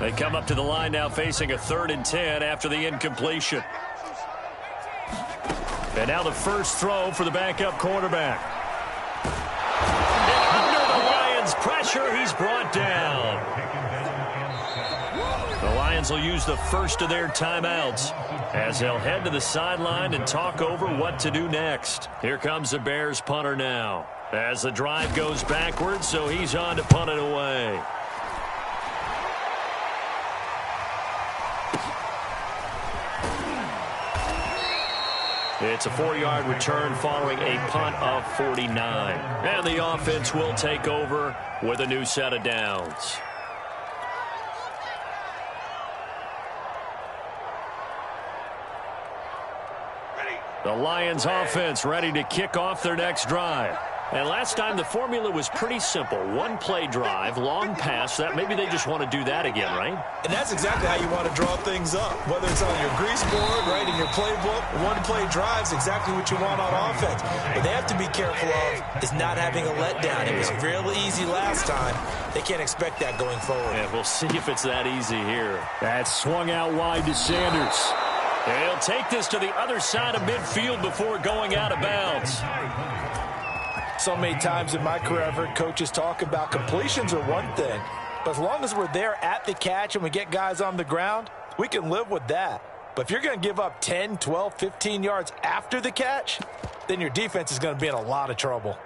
They come up to the line now facing a 3rd and 10 after the incompletion. And now the first throw for the backup quarterback. And under the Lions' pressure, he's brought down. The Lions will use the first of their timeouts as they'll head to the sideline and talk over what to do next. Here comes the Bears punter now as the drive goes backwards, so he's on to punt it away. It's a 4-yard return following a punt of 49. And the offense will take over with a new set of downs. The Lions offense ready to kick off their next drive. And last time the formula was pretty simple. 1-play drive, long pass. That maybe they just want to do that again, right? And that's exactly how you want to draw things up. Whether it's on your grease board, right, in your playbook, 1-play drive is exactly what you want on offense. What they have to be careful of is not having a letdown. It was real easy last time. They can't expect that going forward. Yeah, we'll see if it's that easy here. That's swung out wide to Sanders. He'll take this to the other side of midfield before going out of bounds. So many times in my career, I've heard coaches talk about completions are one thing, but as long as we're there at the catch and we get guys on the ground, we can live with that. But if you're going to give up 10, 12, 15 yards after the catch, then your defense is going to be in a lot of trouble.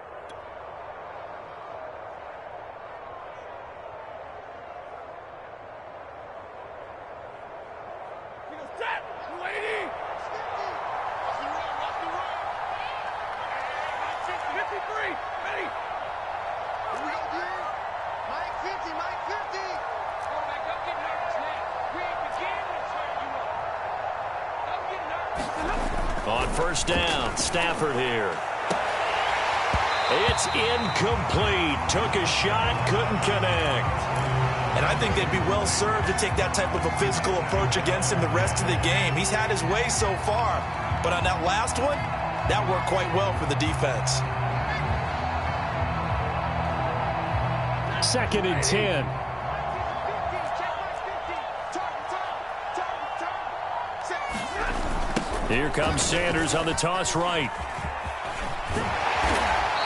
On first down, Stafford here. It's incomplete. Took a shot, couldn't connect. And I think they'd be well served to take that type of a physical approach against him the rest of the game. He's had his way so far, but on that last one, that worked quite well for the defense. 2nd and 10. Here comes Sanders on the toss right.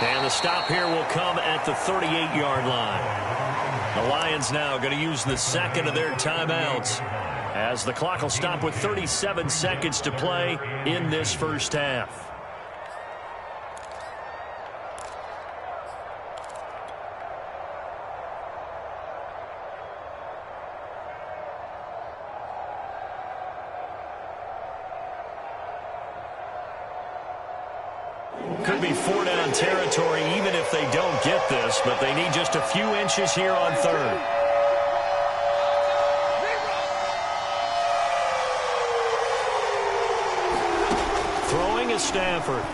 And the stop here will come at the 38-yard line. The Lions now going to use the second of their timeouts as the clock will stop with 37 seconds to play in this first half. Could be 4-down territory even if they don't get this, but they need just a few inches here on 3rd. Throwing is Stafford.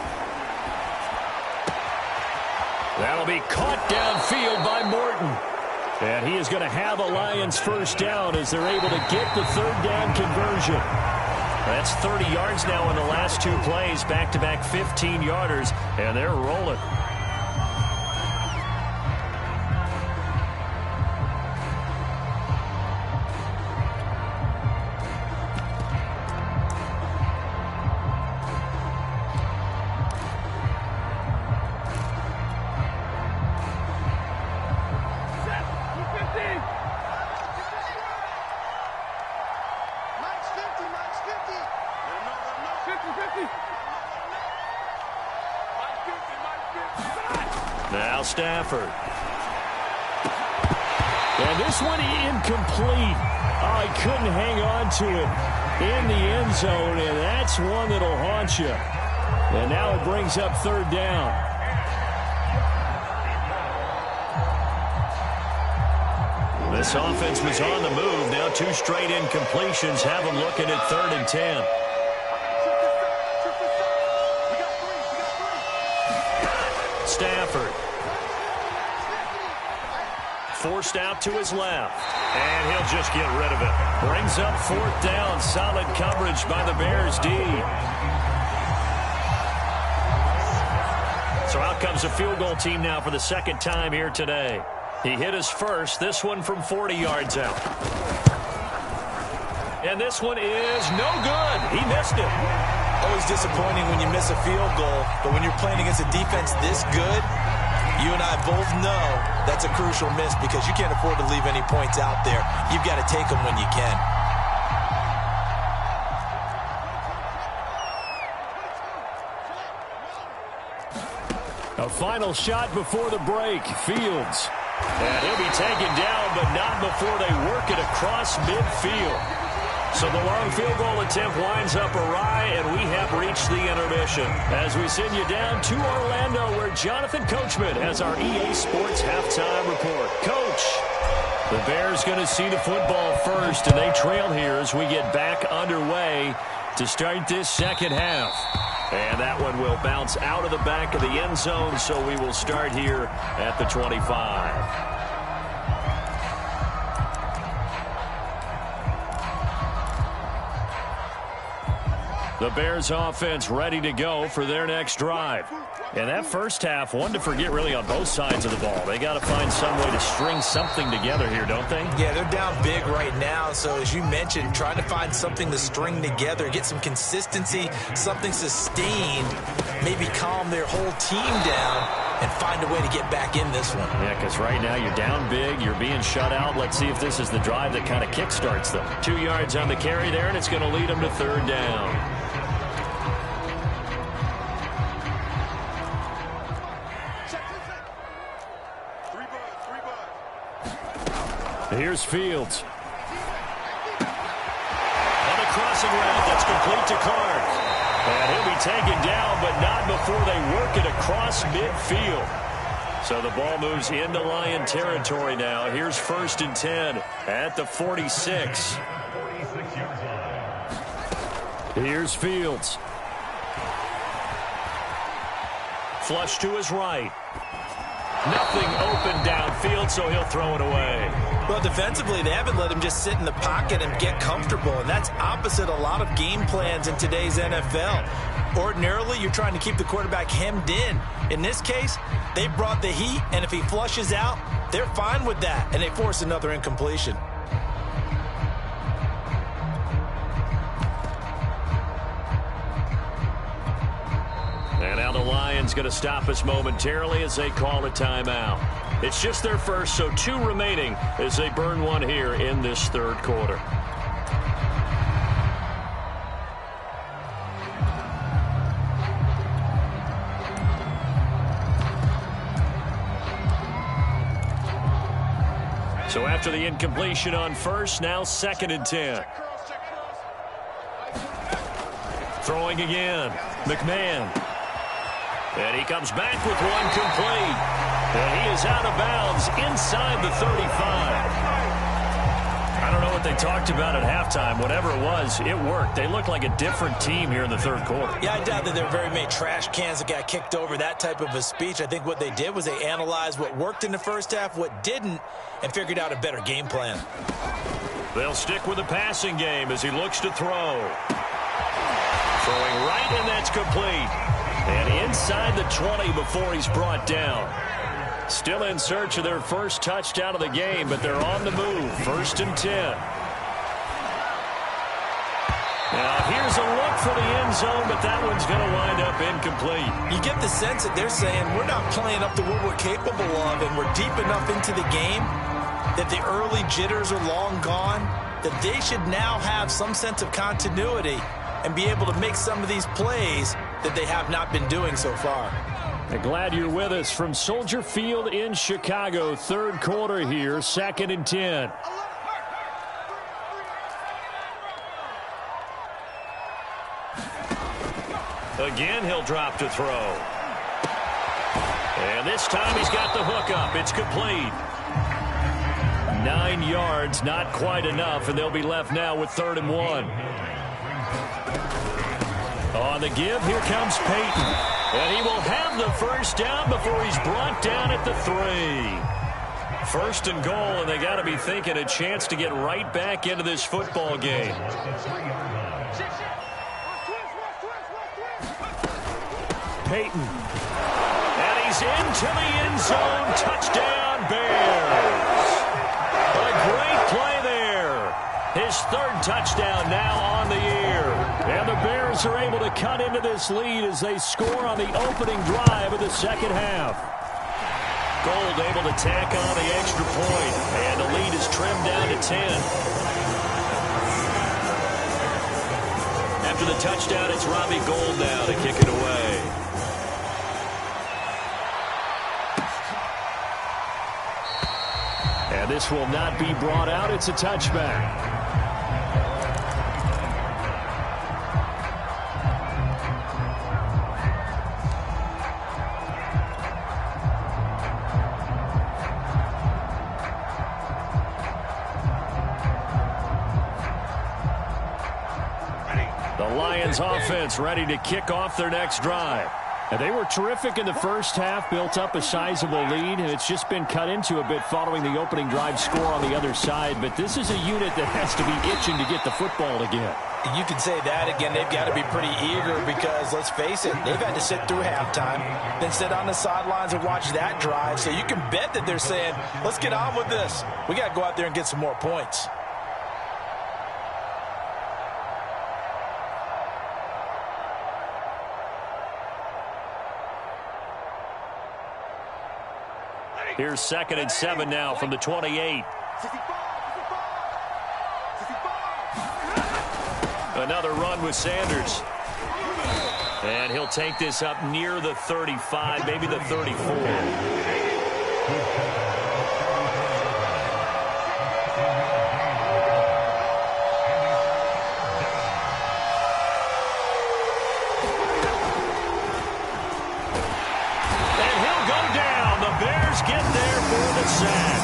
That'll be caught downfield by Morton. And he is going to have a Lions first down as they're able to get the 3rd down conversion. That's 30 yards now in the last 2 plays, back-to-back 15-yarders, and they're rolling. Now Stafford. And this one incomplete. Oh, he couldn't hang on to it in the end zone, and that's one that'll haunt you. And now it brings up 3rd down. This offense was on the move. Now 2 straight incompletions have them looking at 3rd and 10. Stafford. Forced out to his left. And he'll just get rid of it. Brings up 4th down. Solid coverage by the Bears D. So out comes a field goal team now for the 2nd time here today. He hit his first, this one from 40 yards out. And this one is no good. He missed it. Always disappointing when you miss a field goal, but when you're playing against a defense this good, you and I both know that's a crucial miss because you can't afford to leave any points out there. You've got to take them when you can. A final shot before the break. Fields. And he'll be taken down, but not before they work it across midfield. So the long field goal attempt winds up awry, and we have reached the intermission. As we send you down to Orlando, where Jonathan Coachman has our EA Sports halftime report. Coach, the Bears going to see the football first, and they trail here as we get back underway to start this second half. And that one will bounce out of the back of the end zone, so we will start here at the 25. The Bears offense ready to go for their next drive. And that first half, one to forget really on both sides of the ball. They got to find some way to string something together here, don't they? Yeah, they're down big right now. So as you mentioned, trying to find something to string together, get some consistency, something sustained, maybe calm their whole team down and find a way to get back in this one. Yeah, because right now you're down big, you're being shut out. Let's see if this is the drive that kind of kickstarts them. 2 yards on the carry there, and it's going to lead them to third down. Here's Fields. On the crossing route, that's complete to Clark. And he'll be taken down, but not before they work it across midfield. So the ball moves into Lion territory now. Here's 1st and 10 at the 46. Here's Fields. Flush to his right. Nothing open downfield, so he'll throw it away. Well, defensively, they haven't let him just sit in the pocket and get comfortable, and that's opposite a lot of game plans in today's NFL. Ordinarily, you're trying to keep the quarterback hemmed in. In this case, they brought the heat, and if he flushes out, they're fine with that, and they force another incompletion. And now the Lions going to stop us momentarily as they call a timeout. It's just their first, so 2 remaining as they burn one here in this third quarter. So after the incompletion on first, now 2nd and 10. Throwing again, McMahon. And he comes back with one complete. And he is out of bounds inside the 35. I don't know what they talked about at halftime. Whatever it was, it worked. They looked like a different team here in the third quarter. Yeah, I doubt that there were very many trash cans that got kicked over, that type of a speech. I think what they did was they analyzed what worked in the first half, what didn't, and figured out a better game plan. They'll stick with the passing game as he looks to throw. Throwing right, and that's complete. And inside the 20 before he's brought down. Still in search of their first touchdown of the game, but they're on the move. 1st and 10. Now here's a look for the end zone, but that one's going to wind up incomplete. You get the sense that they're saying we're not playing up to what we're capable of, and we're deep enough into the game that the early jitters are long gone, that they should now have some sense of continuity and be able to make some of these plays that they have not been doing so far. I'm glad you're with us from Soldier Field in Chicago. Third quarter here, 2nd and 10. Again, he'll drop to throw. And this time he's got the hook up. It's complete. 9 yards, not quite enough, and they'll be left now with 3rd and 1. On the give, here comes Peyton. And he will have the first down before he's brought down at the 3. 1st and goal, and they got to be thinking a chance to get right back into this football game. Peyton. And he's into the end zone. Touchdown, Bears. A great play there. His his third touchdown now on the year. And the Bears are able to cut into this lead as they score on the opening drive of the second half. Gold able to tack on the extra point, and the lead is trimmed down to 10. After the touchdown, it's Robbie Gould now to kick it away. And this will not be brought out. It's a touchback. The Lions offense ready to kick off their next drive. And they were terrific in the first half, built up a sizable lead, and it's just been cut into a bit following the opening drive score on the other side. But this is a unit that has to be itching to get the football again. You can say that again. They've got to be pretty eager because, let's face it, they've had to sit through halftime, then sit on the sidelines and watch that drive. So you can bet that they're saying, let's get on with this. We got to go out there and get some more points. Here's 2nd and 7 now from the 28. Another run with Sanders. And he'll take this up near the 35, maybe the 34. Get there for the sack.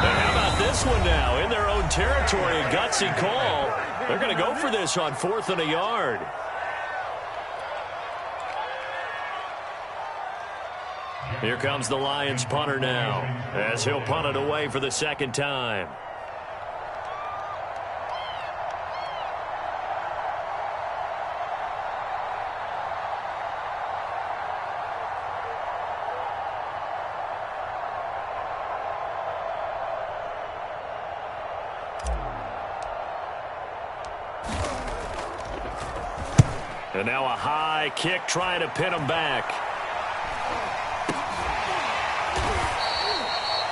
And how about this one now? In their own territory, a gutsy call. They're going to go for this on 4th and a yard. Here comes the Lions punter now, as he'll punt it away for the second time. And now a high kick trying to pin him back.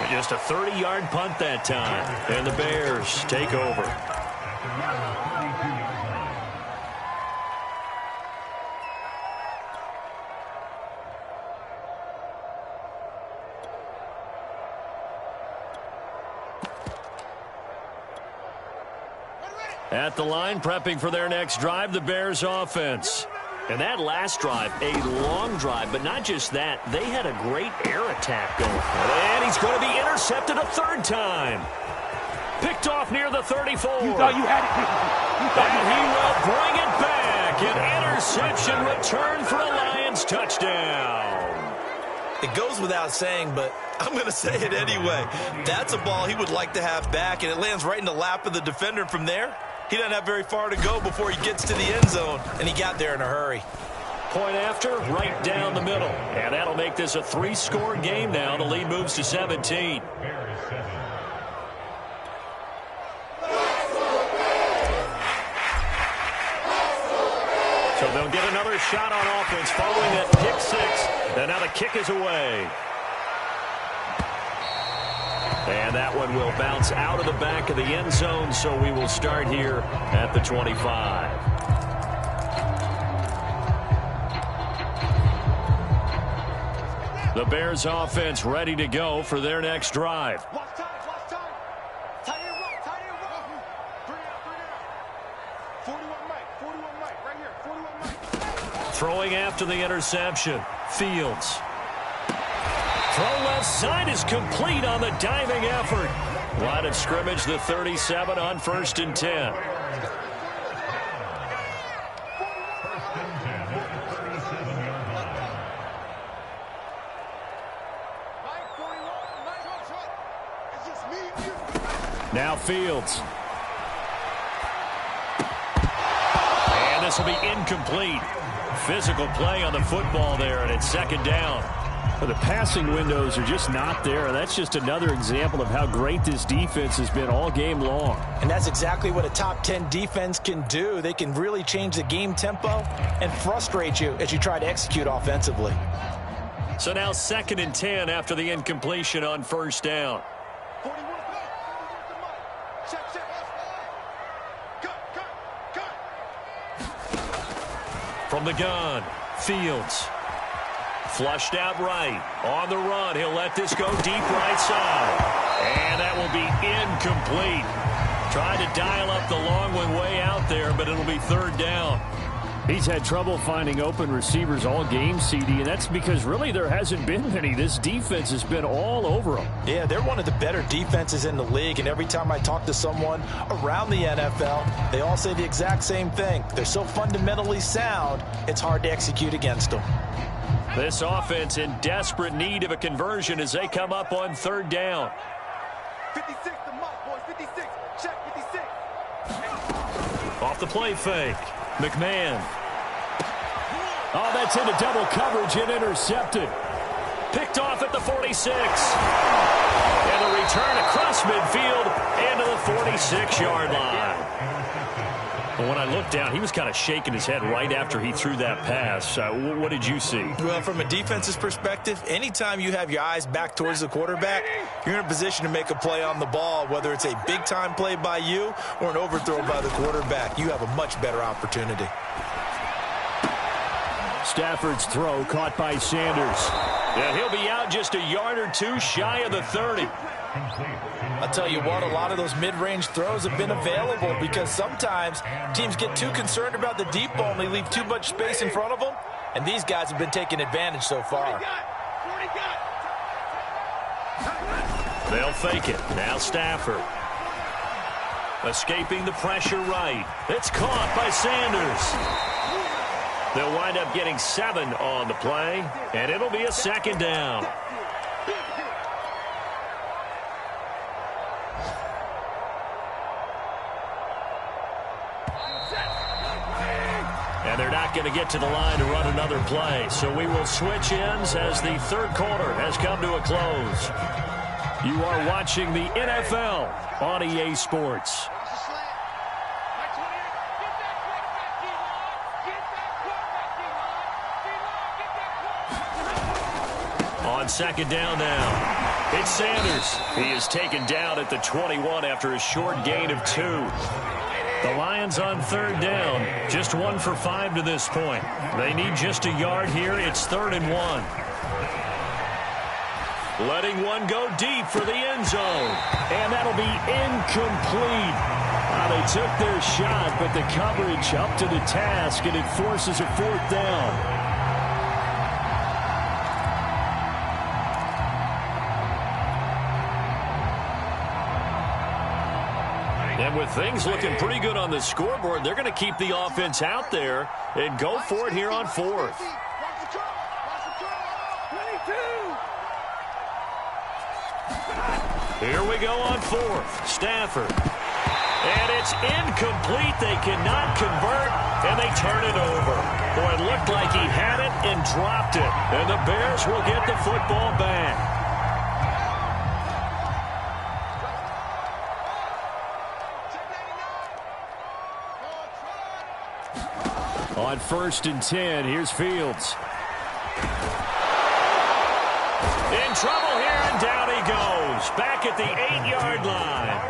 And just a 30-yard punt that time. And the Bears take over. At the line, prepping for their next drive, the Bears offense. And that last drive, a long drive, but not just that. They had a great air attack going. And he's going to be intercepted a third time. Picked off near the 34. You thought you had it. And he will bring it back. An interception return for a Lions touchdown. It goes without saying, but I'm going to say it anyway. That's a ball he would like to have back, and it lands right in the lap of the defender. From there, he doesn't have very far to go before he gets to the end zone, and he got there in a hurry. Point after, right down the middle. And that'll make this a 3-score game now. The lead moves to 17. So they'll get another shot on offense following that pick 6. And now the kick is away. And that one will bounce out of the back of the end zone, so we will start here at the 25. The Bears offense ready to go for their next drive. Watch time. Tight end rock. Bring it out. 41 Mike, right here, 41 Mike. Throwing after the interception, Fields. Throw left side is complete on the diving effort. Line of scrimmage, the 37 on 1st and 10. Now Fields. And this will be incomplete. Physical play on the football there, and it's 2nd down. But the passing windows are just not there. That's just another example of how great this defense has been all game long. And that's exactly what a top 10 defense can do. They can really change the game tempo and frustrate you as you try to execute offensively. So now 2nd and 10 after the incompletion on first down. 41. Check. Cut. From the gun, Fields. Flushed out right. On the run, he'll let this go deep right side. And that will be incomplete. Tried to dial up the long one way out there, but it'll be 3rd down. He's had trouble finding open receivers all game, CD, and that's because really there hasn't been many. This defense has been all over them. Yeah, they're one of the better defenses in the league, and every time I talk to someone around the NFL, they all say the exact same thing. They're so fundamentally sound, it's hard to execute against them. This offense in desperate need of a conversion as they come up on 3rd down. 56 the mark, boys. 56. Check 56. Off the play fake. McMahon. Oh, that's into double coverage and intercepted. Picked off at the 46. And the return across midfield into the 46-yard line. But when I looked down, he was kind of shaking his head right after he threw that pass. What did you see? Well, from a defense's perspective, anytime you have your eyes back towards the quarterback, you're in a position to make a play on the ball, whether it's a big-time play by you or an overthrow by the quarterback. You have a much better opportunity. Stafford's throw caught by Sanders. And he'll be out just a yard or two shy of the 30. I'll tell you what, a lot of those mid-range throws have been available because sometimes teams get too concerned about the deep ball and they leave too much space in front of them, and these guys have been taking advantage so far. They'll fake it. Now Stafford. Escaping the pressure right. It's caught by Sanders. They'll wind up getting 7 on the play, and it'll be a 2nd down. And they're not going to get to the line to run another play. So we will switch ends as the 3rd quarter has come to a close. You are watching the NFL on EA Sports. On 2nd down now. It's Sanders. He is taken down at the 21 after a short gain of 2. The Lions on 3rd down, just 1 for 5 to this point. They need just a yard here. It's 3rd and 1. Letting one go deep for the end zone. And that'll be incomplete. They took their shot, but the coverage up to the task, and it forces a 4th down. And with things looking pretty good on the scoreboard, they're going to keep the offense out there and go for it here on 4th. Here we go on 4th. Stafford. And it's incomplete. They cannot convert, and they turn it over. Boy, it looked like he had it and dropped it. And the Bears will get the football back. On 1st and 10, here's Fields. In trouble here, and down he goes. Back at the 8-yard line.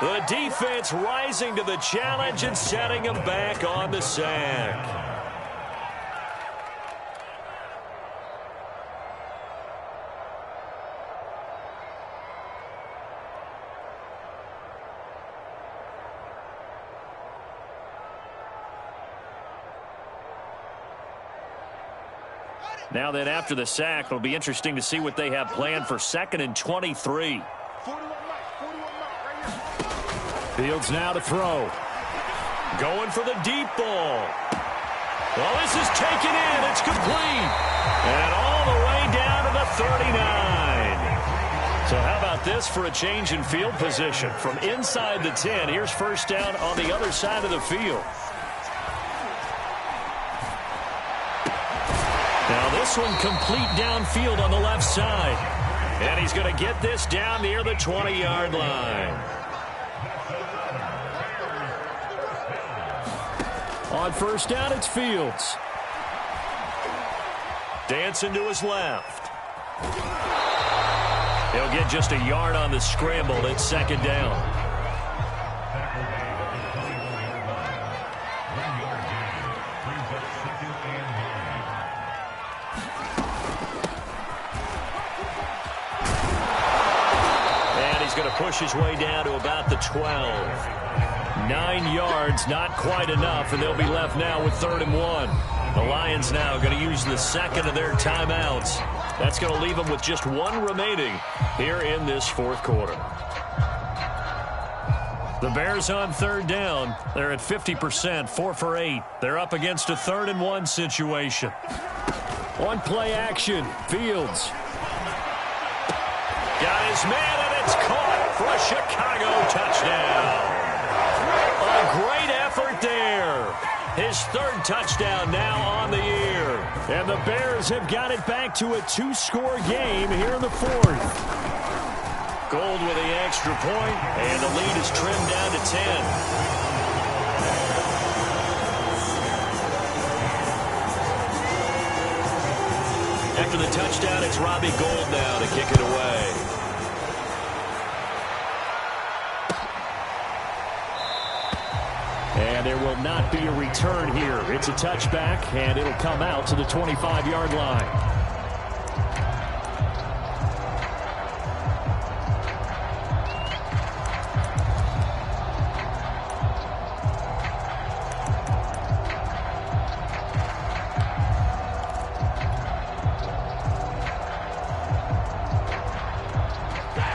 The defense rising to the challenge and setting him back on the sack. Now then, after the sack, it'll be interesting to see what they have planned for 2nd and 23. Fields now to throw. Going for the deep ball. Well, this is taken in. It's complete. And all the way down to the 39. So how about this for a change in field position? From inside the 10, here's 1st down on the other side of the field. Now this one complete downfield on the left side. And he's going to get this down near the 20-yard line. On first down, it's Fields. Dancing to his left. He'll get just a yard on the scramble. It's second down. And he's going to push his way down to about the 12. 9 yards, not quite enough, and they'll be left now with 3rd and 1. The Lions now going to use the second of their timeouts. That's going to leave them with just 1 remaining here in this 4th quarter. The Bears on 3rd down. They're at 50%, 4 for 8. They're up against a 3rd and 1 situation. On play action, Fields. Got his man, and it's caught for a Chicago touchdown. A great effort there. His 3rd touchdown now on the year. And the Bears have got it back to a 2-score game here in the 4th. Gold with the extra point, and the lead is trimmed down to 10. After the touchdown, it's Robbie Gould now to kick it away. And there will not be a return here. It's a touchback, and it'll come out to the 25-yard line.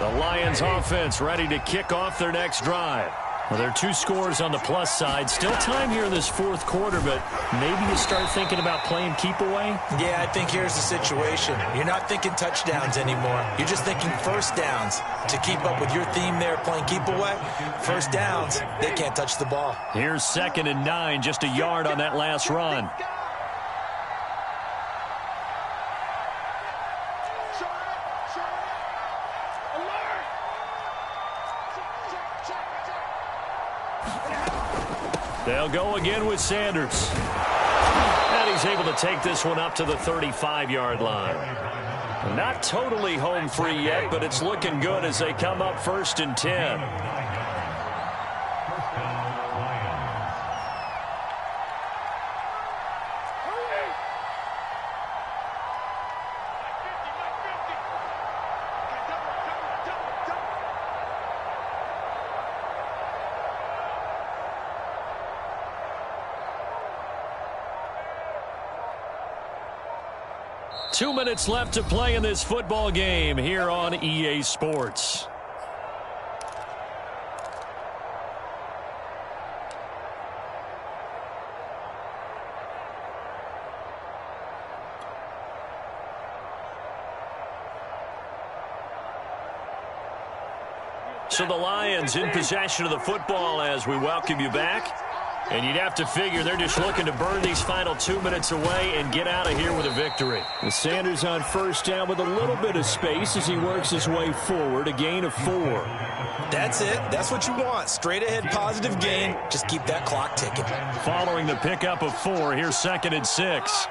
The Lions offense ready to kick off their next drive. Well, there are 2 scores on the plus side. Still time here in this 4th quarter, but maybe you start thinking about playing keep away? Yeah, I think here's the situation. You're not thinking touchdowns anymore. You're just thinking first downs. To keep up with your theme there, playing keep away, first downs, they can't touch the ball. Here's 2nd and 9, just a yard on that last run. They'll go again with Sanders. And he's able to take this one up to the 35-yard line. Not totally home free yet, but it's looking good as they come up 1st and 10. Two minutes left to play in this football game here on EA Sports. So the Lions in possession of the football as we welcome you back. And you'd have to figure they're just looking to burn these final 2 minutes away and get out of here with a victory. The Sanders on first down with a little bit of space as he works his way forward, a gain of 4. That's it. That's what you want. Straight ahead positive gain. Just keep that clock ticking. Following the pickup of 4, here's 2nd and 6.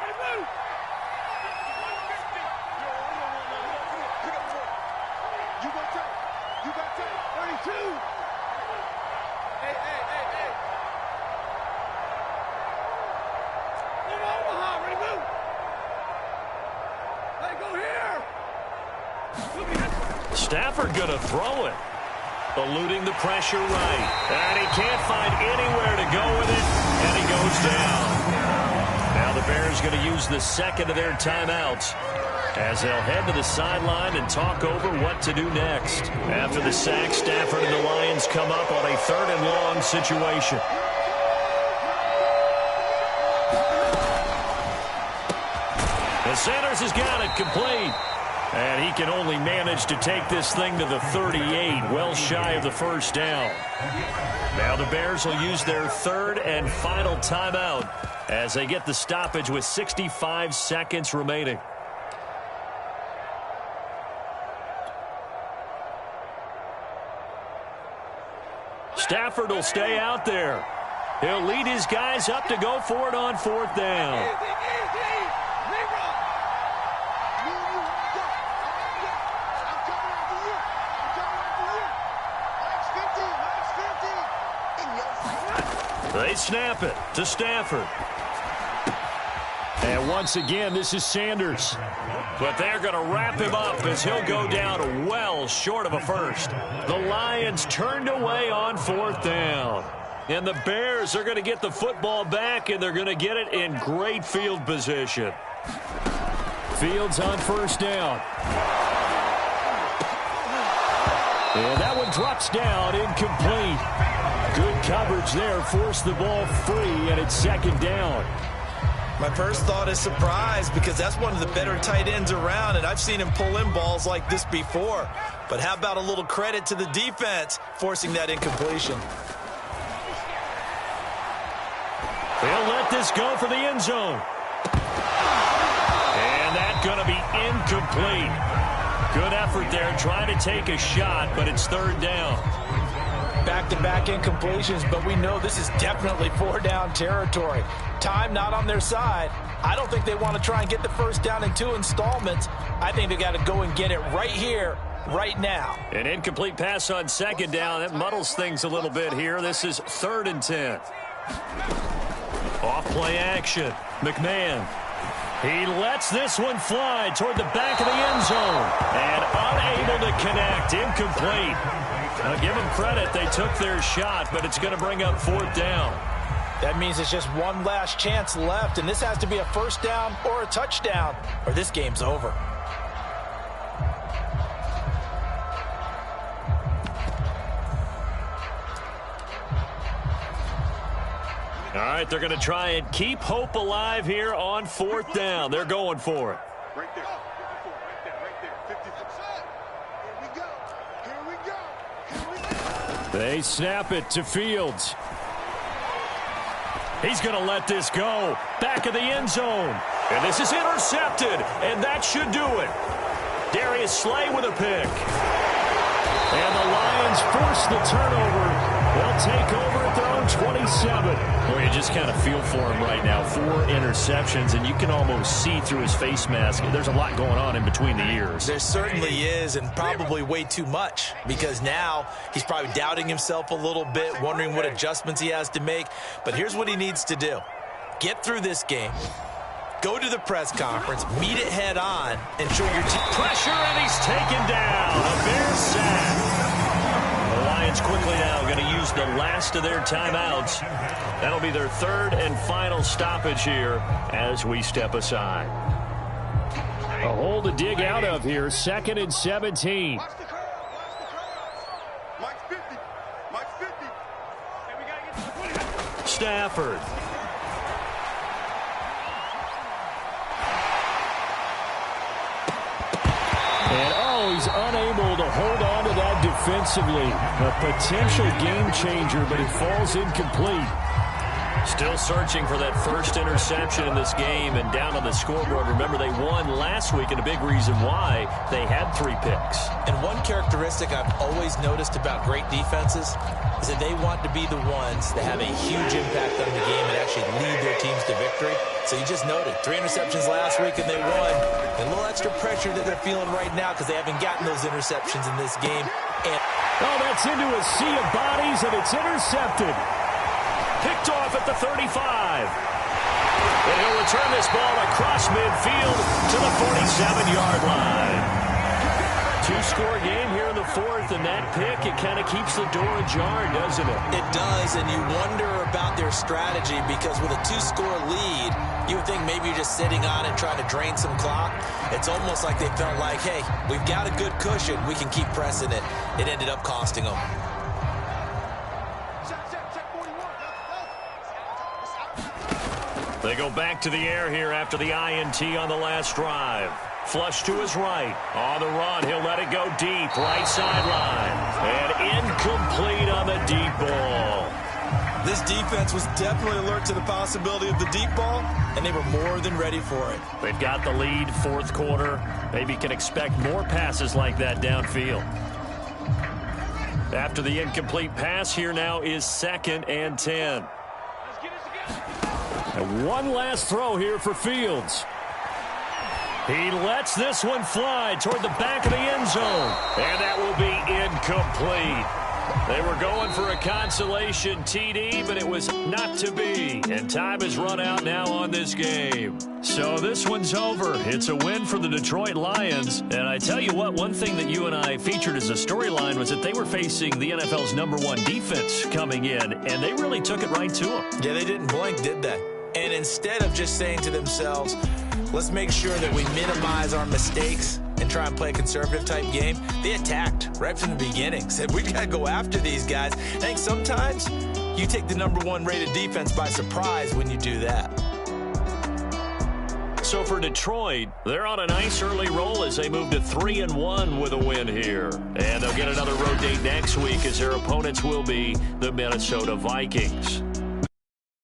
Stafford going to throw it. Eluding the pressure right. And he can't find anywhere to go with it. And he goes down. Now the Bears going to use the second of their timeouts as they'll head to the sideline and talk over what to do next. After the sack, Stafford and the Lions come up on a 3rd and long situation. And Sanders has got it complete. And he can only manage to take this thing to the 38, well shy of the first down. Now the Bears will use their third and final timeout as they get the stoppage with 65 seconds remaining. Stafford will stay out there. He'll lead his guys up to go for it on fourth down. They snap it to Stafford. And once again, this is Sanders. But they're going to wrap him up as he'll go down well short of a first. The Lions turned away on fourth down. And the Bears are going to get the football back, and they're going to get it in great field position. Fields on first down. And that one drops down, incomplete. Good coverage there, forced the ball free, and it's second down. My first thought is surprise because that's one of the better tight ends around, and I've seen him pull in balls like this before. But how about a little credit to the defense forcing that incompletion? They'll let this go for the end zone. And that's going to be incomplete. Good effort there trying to take a shot, but it's third down. Back-to-back incompletions, but we know this is definitely four-down territory. Time not on their side. I don't think they want to try and get the first down in 2 installments. I think they got to go and get it right here, right now. An incomplete pass on second down. That muddles things a little bit here. This is 3rd and 10. Off-play action. McMahon. He lets this one fly toward the back of the end zone. And unable to connect. Incomplete. Now give them credit. They took their shot, but it's going to bring up fourth down. That means it's just one last chance left, and this has to be a first down or a touchdown, or this game's over. All right, they're going to try and keep hope alive here on fourth down. They're going for it. Right there. 54, right there. 56. Here we go. They snap it to Fields. He's going to let this go. Back of the end zone. And this is intercepted. And that should do it. Darius Slay with a pick. And the Lions force the turnover. They'll take over at their own 27. Well, you just kind of feel for him right now. 4 interceptions, and you can almost see through his face mask. There's a lot going on in between the ears. There certainly is, and probably way too much, because now he's probably doubting himself a little bit, wondering what adjustments he has to make. But here's what he needs to do. Get through this game. Go to the press conference, meet it head on, and show your team. Pressure, and he's taken down. A Bears sack. The Lions quickly now going to use the last of their timeouts. That'll be their third and final stoppage here as we step aside. A hole to dig out of here. 2nd and 17. Watch the curve. Mike's 50. Mike's 50. Hey, we got to get to the 20. Stafford. And he's unable to hold on to that defensively. A potential game changer, but it falls incomplete. Still searching for that first interception in this game and down on the scoreboard. Remember, they won last week, and a big reason why they had 3 picks. And one characteristic I've always noticed about great defenses is that they want to be the ones that have a huge impact on the game and actually lead their teams to victory. So you just noted 3 interceptions last week and they won. And a little extra pressure that they're feeling right now because they haven't gotten those interceptions in this game. And that's into a sea of bodies, and it's intercepted. Picked off at the 35. And he'll return this ball across midfield to the 47-yard line. 2-score game here in the 4th, and that pick, it kind of keeps the door ajar, doesn't it? It does, and you wonder about their strategy because with a 2-score lead, you would think maybe you're just sitting on it trying to drain some clock. It's almost like they felt like, hey, we've got a good cushion. We can keep pressing it. It ended up costing them. They go back to the air here after the INT on the last drive. Flush to his right. On the run, he'll let it go deep. Right sideline. And incomplete on the deep ball. This defense was definitely alert to the possibility of the deep ball, and they were more than ready for it. They've got the lead, fourth quarter. Maybe can expect more passes like that downfield. After the incomplete pass, here now is 2nd and 10. And one last throw here for Fields. He lets this one fly toward the back of the end zone. And that will be incomplete. They were going for a consolation TD, but it was not to be. And time has run out now on this game. So this one's over. It's a win for the Detroit Lions. And I tell you what, one thing that you and I featured as a storyline was that they were facing the NFL's #1 defense coming in, and they really took it right to them. Yeah, they didn't blink, did they? And instead of just saying to themselves, let's make sure that we minimize our mistakes and try and play a conservative type game, they attacked right from the beginning. Said, we got to go after these guys. I think sometimes you take the #1 rated defense by surprise when you do that. So for Detroit, they're on a nice early roll as they move to 3-1 with a win here. And they'll get another road date next week as their opponents will be the Minnesota Vikings.